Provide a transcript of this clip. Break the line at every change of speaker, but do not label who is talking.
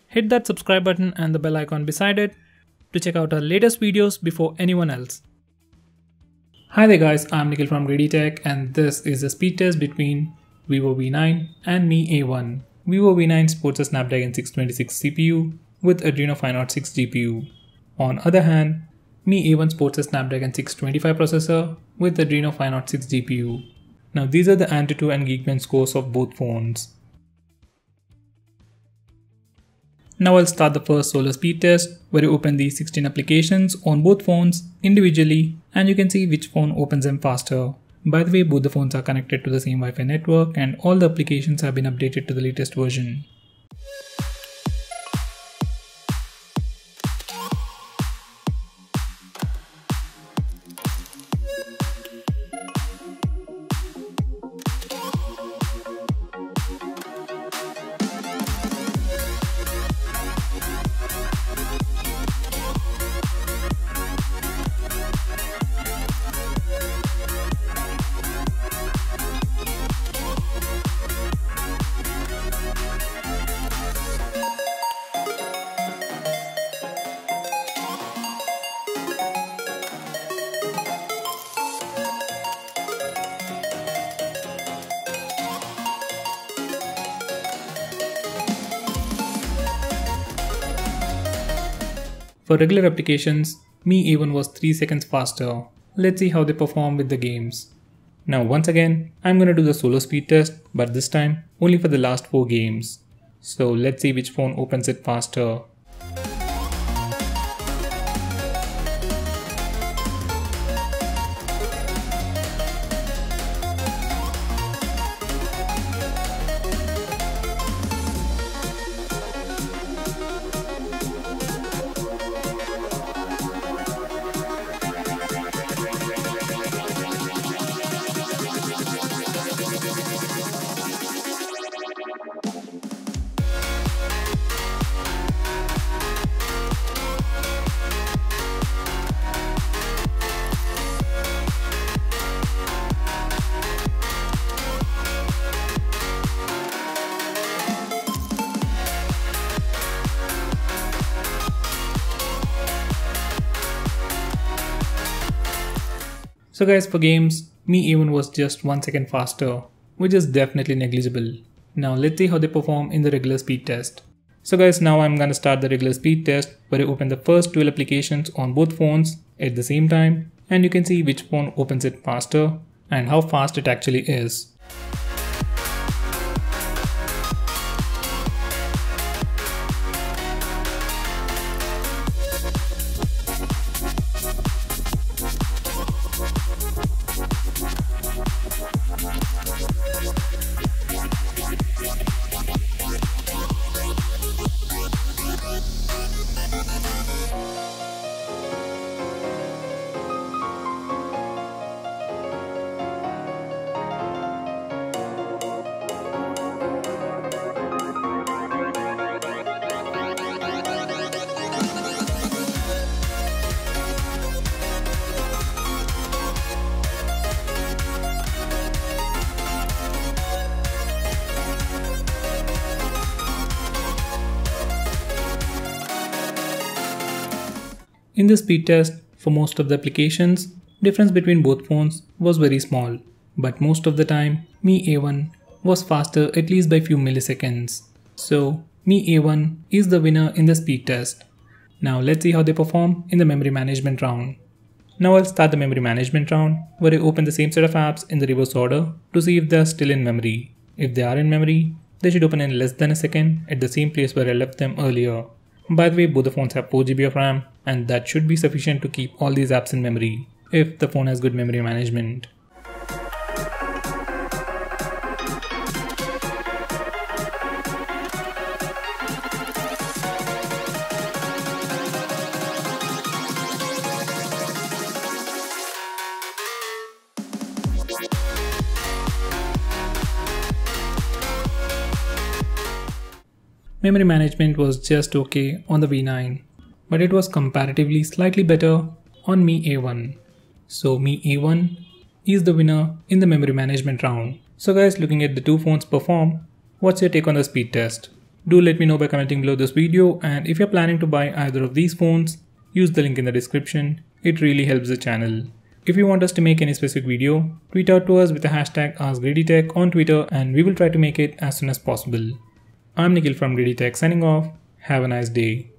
hit that subscribe button and the bell icon beside it to check out our latest videos before anyone else. Hi there guys, I'm Nikhil from GreedyTech and this is a speed test between Vivo V9 and Mi A1. Vivo V9 sports a Snapdragon 626 CPU with Adreno 506 GPU. On other hand, Mi A1 sports a Snapdragon 625 processor with Adreno 506 GPU. Now these are the Antutu and Geekbench scores of both phones. Now I'll start the first solo speed test where you open the 16 applications on both phones individually and you can see which phone opens them faster. By the way, both the phones are connected to the same Wi-Fi network and all the applications have been updated to the latest version. For regular applications, Mi A1 was 3 seconds faster. Let's see how they perform with the games. Now once again, I'm gonna do the solo speed test, but this time only for the last 4 games. So let's see which phone opens it faster. So guys, for games, Mi A1 was just 1 second faster, which is definitely negligible. Now let's see how they perform in the regular speed test. So guys, now I'm gonna start the regular speed test where you open the first 12 applications on both phones at the same time and you can see which phone opens it faster and how fast it actually is. In the speed test, for most of the applications, difference between both phones was very small, but most of the time, Mi A1 was faster at least by few milliseconds. So, Mi A1 is the winner in the speed test. Now let's see how they perform in the memory management round. Now I'll start the memory management round where I open the same set of apps in the reverse order to see if they are still in memory. If they are in memory, they should open in less than a second at the same place where I left them earlier. By the way, both the phones have 4 GB of RAM and that should be sufficient to keep all these apps in memory if the phone has good memory management. Memory management was just okay on the V9, but it was comparatively slightly better on Mi A1. So Mi A1 is the winner in the memory management round. So guys, looking at the two phones perform, what's your take on the speed test? Do let me know by commenting below this video, and if you're planning to buy either of these phones, use the link in the description. It really helps the channel. If you want us to make any specific video, tweet out to us with the hashtag AskGreedyTech on Twitter and we will try to make it as soon as possible. I'm Nikhil from GreedyTech signing off. Have a nice day.